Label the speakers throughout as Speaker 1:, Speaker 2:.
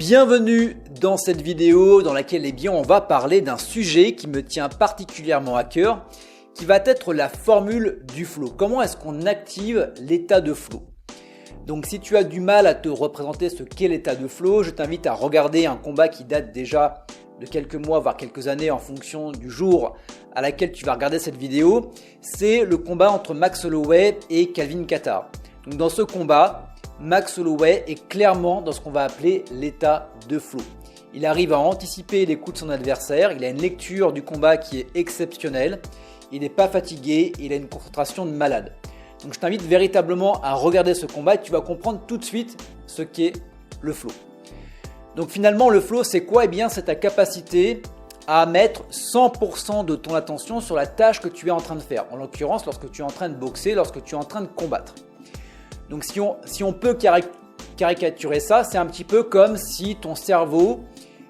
Speaker 1: Bienvenue dans cette vidéo dans laquelle on va parler d'un sujet qui me tient particulièrement à cœur, qui va être la formule du flow. Comment est-ce qu'on active l'état de flow? Donc si tu as du mal à te représenter ce qu'est l'état de flow, je t'invite à regarder un combat qui date déjà de quelques mois, voire quelques années en fonction du jour à laquelle tu vas regarder cette vidéo. C'est le combat entre Max Holloway et Calvin Kattar. Donc dans ce combat, Max Holloway est clairement dans ce qu'on va appeler l'état de flow. Il arrive à anticiper les coups de son adversaire, il a une lecture du combat qui est exceptionnelle, il n'est pas fatigué, il a une concentration de malade. Donc je t'invite véritablement à regarder ce combat et tu vas comprendre tout de suite ce qu'est le flow. Donc finalement le flow c'est quoi? Eh bien c'est ta capacité à mettre 100% de ton attention sur la tâche que tu es en train de faire. En l'occurrence lorsque tu es en train de boxer, lorsque tu es en train de combattre. Donc si on peut caricaturer ça, c'est un petit peu comme si ton cerveau,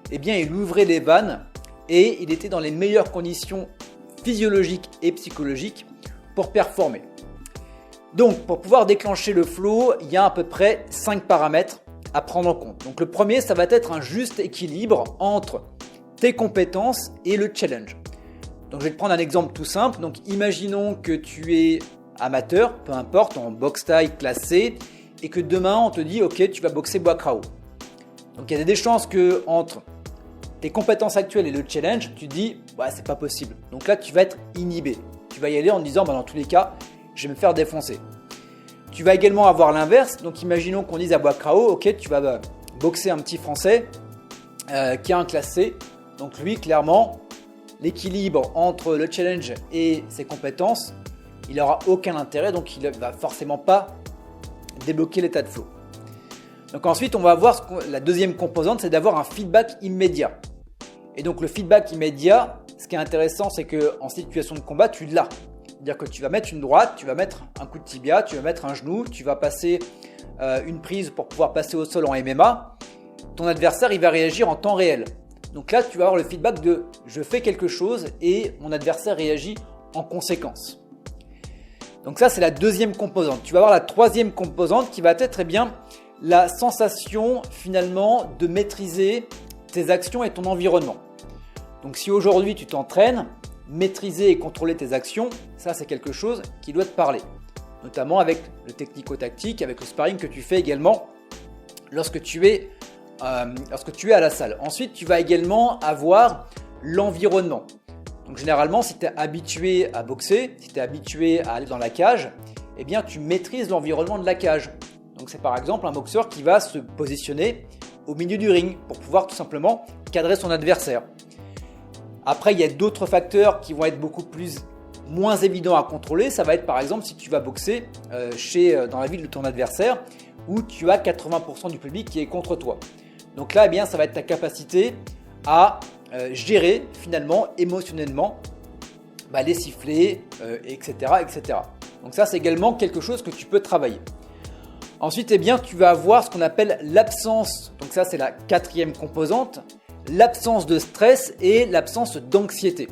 Speaker 1: eh bien, il ouvrait les vannes et il était dans les meilleures conditions physiologiques et psychologiques pour performer. Donc pour pouvoir déclencher le flow, il y a à peu près 5 paramètres à prendre en compte. Donc le premier, ça va être un juste équilibre entre tes compétences et le challenge. Donc je vais te prendre un exemple tout simple. Donc imaginons que tu es amateur, peu importe, en boxe taille classé, et que demain on te dit ok, tu vas boxer Bois Krao. Donc il y a des chances que entre tes compétences actuelles et le challenge, tu te dis ouais, c'est pas possible. Donc là tu vas être inhibé. Tu vas y aller en te disant dans tous les cas, je vais me faire défoncer. Tu vas également avoir l'inverse. Donc imaginons qu'on dise à Bois Krao, ok, tu vas boxer un petit français qui a un classé. Donc lui clairement, l'équilibre entre le challenge et ses compétences, il n'aura aucun intérêt, donc il ne va forcément pas débloquer l'état de flow. Donc ensuite, on va voir la deuxième composante, c'est d'avoir un feedback immédiat. Et donc le feedback immédiat, ce qui est intéressant, c'est qu'en situation de combat, tu l'as. C'est-à-dire que tu vas mettre une droite, tu vas mettre un coup de tibia, tu vas mettre un genou, tu vas passer une prise pour pouvoir passer au sol en MMA. Ton adversaire, il va réagir en temps réel. Donc là, tu vas avoir le feedback de « je fais quelque chose » et mon adversaire réagit en conséquence. Donc ça, c'est la deuxième composante. Tu vas avoir la troisième composante qui va être la sensation finalement de maîtriser tes actions et ton environnement. Donc si aujourd'hui tu t'entraînes, maîtriser et contrôler tes actions, ça c'est quelque chose qui doit te parler. Notamment avec le technico-tactique, avec le sparring que tu fais également lorsque tu es à la salle. Ensuite, tu vas également avoir l'environnement. Donc généralement, si tu es habitué à boxer, si tu es habitué à aller dans la cage, eh bien tu maîtrises l'environnement de la cage. Donc c'est par exemple un boxeur qui va se positionner au milieu du ring pour pouvoir tout simplement cadrer son adversaire. Après, il y a d'autres facteurs qui vont être moins évidents à contrôler. Ça va être par exemple si tu vas boxer dans la ville de ton adversaire où tu as 80% du public qui est contre toi. Donc là, eh bien, ça va être ta capacité à gérer finalement émotionnellement les sifflets, etc., etc. Donc ça, c'est également quelque chose que tu peux travailler. Ensuite, eh bien, tu vas avoir ce qu'on appelle l'absence. Donc ça, c'est la quatrième composante. L'absence de stress et l'absence d'anxiété.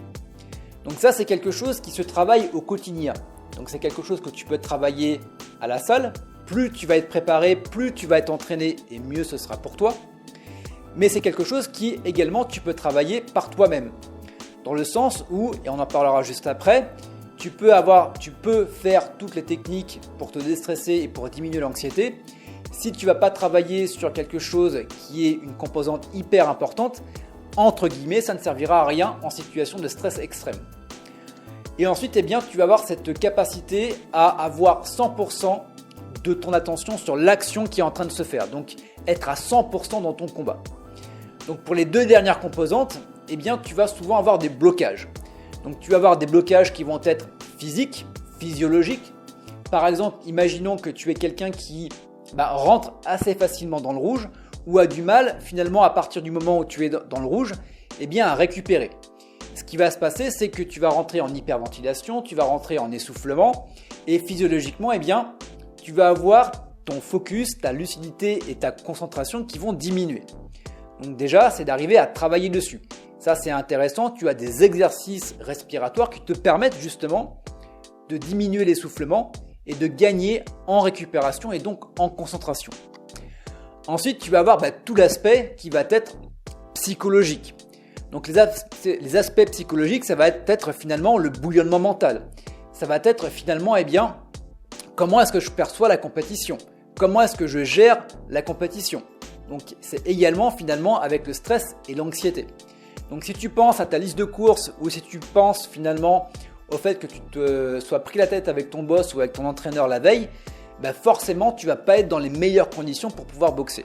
Speaker 1: Donc ça, c'est quelque chose qui se travaille au quotidien. Donc c'est quelque chose que tu peux travailler à la salle. Plus tu vas être préparé, plus tu vas être entraîné et mieux ce sera pour toi. Mais c'est quelque chose qui également tu peux travailler par toi-même. Dans le sens où, et on en parlera juste après, tu peux faire toutes les techniques pour te déstresser et pour diminuer l'anxiété. Si tu ne vas pas travailler sur quelque chose qui est une composante hyper importante, entre guillemets, ça ne servira à rien en situation de stress extrême. Et ensuite, eh bien, tu vas avoir cette capacité à avoir 100% de ton attention sur l'action qui est en train de se faire. Donc, être à 100% dans ton combat. Donc pour les deux dernières composantes, eh bien, tu vas souvent avoir des blocages. Donc tu vas avoir des blocages qui vont être physiques, physiologiques. Par exemple, imaginons que tu es quelqu'un qui rentre assez facilement dans le rouge ou a du mal finalement à partir du moment où tu es dans le rouge, eh bien, à récupérer. Ce qui va se passer, c'est que tu vas rentrer en hyperventilation, tu vas rentrer en essoufflement et physiologiquement, eh bien, tu vas avoir ton focus, ta lucidité et ta concentration qui vont diminuer. Donc déjà, c'est d'arriver à travailler dessus. Ça, c'est intéressant. Tu as des exercices respiratoires qui te permettent justement de diminuer l'essoufflement et de gagner en récupération et donc en concentration. Ensuite, tu vas avoir tout l'aspect qui va être psychologique. Donc les aspects psychologiques, ça va être finalement le bouillonnement mental. Ça va être finalement, comment est-ce que je perçois la compétition? Comment est-ce que je gère la compétition? Donc c'est également finalement avec le stress et l'anxiété. Donc si tu penses à ta liste de courses ou si tu penses finalement au fait que tu te sois pris la tête avec ton boss ou avec ton entraîneur la veille, forcément tu vas pas être dans les meilleures conditions pour pouvoir boxer.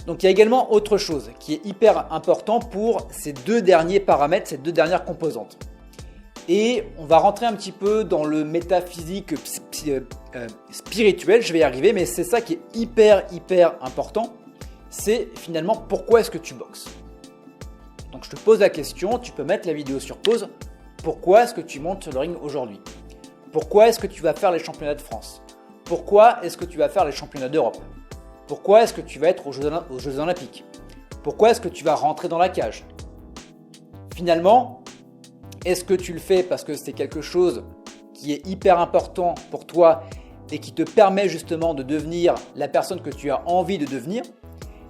Speaker 1: Donc il y a également autre chose qui est hyper important pour ces deux derniers paramètres, ces deux dernières composantes. Et on va rentrer un petit peu dans le métaphysique spirituel, je vais y arriver, mais c'est ça qui est hyper important, c'est finalement pourquoi est-ce que tu boxes. Donc je te pose la question, tu peux mettre la vidéo sur pause, pourquoi est-ce que tu montes sur le ring aujourd'hui? Pourquoi est-ce que tu vas faire les championnats de France? Pourquoi est-ce que tu vas faire les championnats d'Europe? Pourquoi est-ce que tu vas être aux Jeux Olympiques? Pourquoi est-ce que tu vas rentrer dans la cage? Finalement, est-ce que tu le fais parce que c'est quelque chose qui est hyper important pour toi et qui te permet justement de devenir la personne que tu as envie de devenir?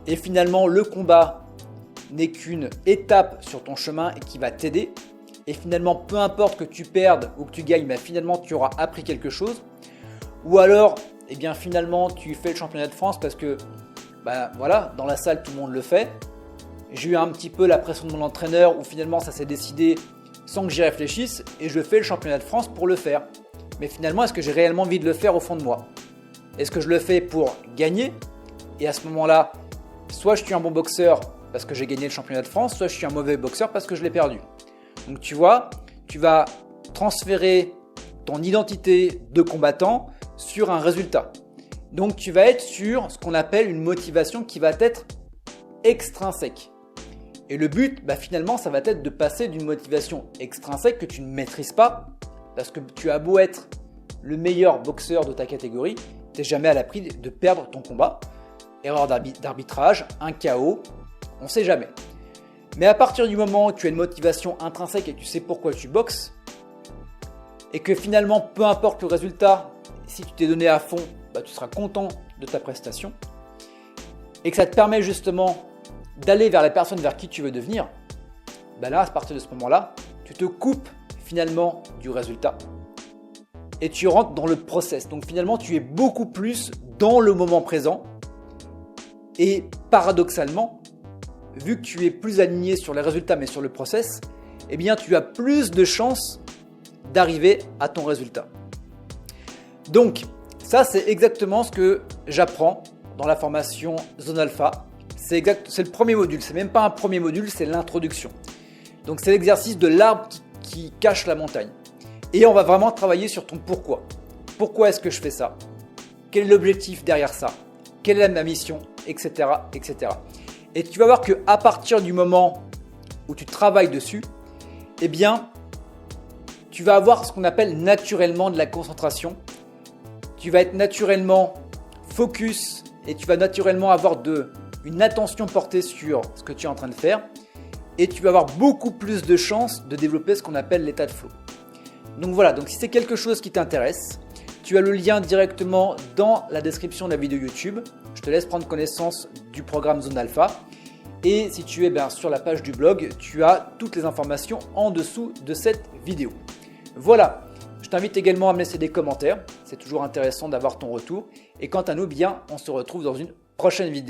Speaker 1: Et finalement, le combat n'est qu'une étape sur ton chemin et qui va t'aider. Et finalement, peu importe que tu perdes ou que tu gagnes, finalement, tu auras appris quelque chose. Ou alors, finalement, tu fais le championnat de France parce que, voilà, dans la salle, tout le monde le fait. J'ai eu un petit peu la pression de mon entraîneur où finalement, ça s'est décidé sans que j'y réfléchisse et je fais le championnat de France pour le faire. Mais finalement, est-ce que j'ai réellement envie de le faire au fond de moi? Est-ce que je le fais pour gagner? Et à ce moment-là, soit je suis un bon boxeur parce que j'ai gagné le championnat de France, soit je suis un mauvais boxeur parce que je l'ai perdu. Donc tu vois, tu vas transférer ton identité de combattant sur un résultat. Donc tu vas être sur ce qu'on appelle une motivation qui va être extrinsèque. Et le but, finalement, ça va être de passer d'une motivation extrinsèque que tu ne maîtrises pas, parce que tu as beau être le meilleur boxeur de ta catégorie, tu n'es jamais à l'abri de perdre ton combat. Erreur d'arbitrage, un KO, on ne sait jamais. Mais à partir du moment où tu as une motivation intrinsèque et que tu sais pourquoi tu boxes, et que finalement, peu importe le résultat, si tu t'es donné à fond, tu seras content de ta prestation, et que ça te permet justement d'aller vers la personne vers qui tu veux devenir, là, à partir de ce moment-là, tu te coupes finalement du résultat et tu rentres dans le process. Donc finalement, tu es beaucoup plus dans le moment présent et paradoxalement, vu que tu es plus aligné sur les résultats mais sur le process, tu as plus de chances d'arriver à ton résultat. Donc ça, c'est exactement ce que j'apprends dans la formation Zone Alpha. C'est le premier module, c'est même pas un premier module, c'est l'introduction. Donc c'est l'exercice de l'arbre qui cache la montagne. Et on va vraiment travailler sur ton pourquoi. Pourquoi est-ce que je fais ça? Quel est l'objectif derrière ça? Quelle est ma mission? Etc. etc. Et tu vas voir qu'à partir du moment où tu travailles dessus, tu vas avoir ce qu'on appelle naturellement de la concentration. Tu vas être naturellement focus et tu vas naturellement avoir une attention portée sur ce que tu es en train de faire et tu vas avoir beaucoup plus de chances de développer ce qu'on appelle l'état de flow. Donc voilà, donc si c'est quelque chose qui t'intéresse, tu as le lien directement dans la description de la vidéo YouTube. Je te laisse prendre connaissance du programme Zone Alpha et si tu es sur la page du blog, tu as toutes les informations en dessous de cette vidéo. Voilà, je t'invite également à me laisser des commentaires, c'est toujours intéressant d'avoir ton retour et quant à nous, on se retrouve dans une prochaine vidéo.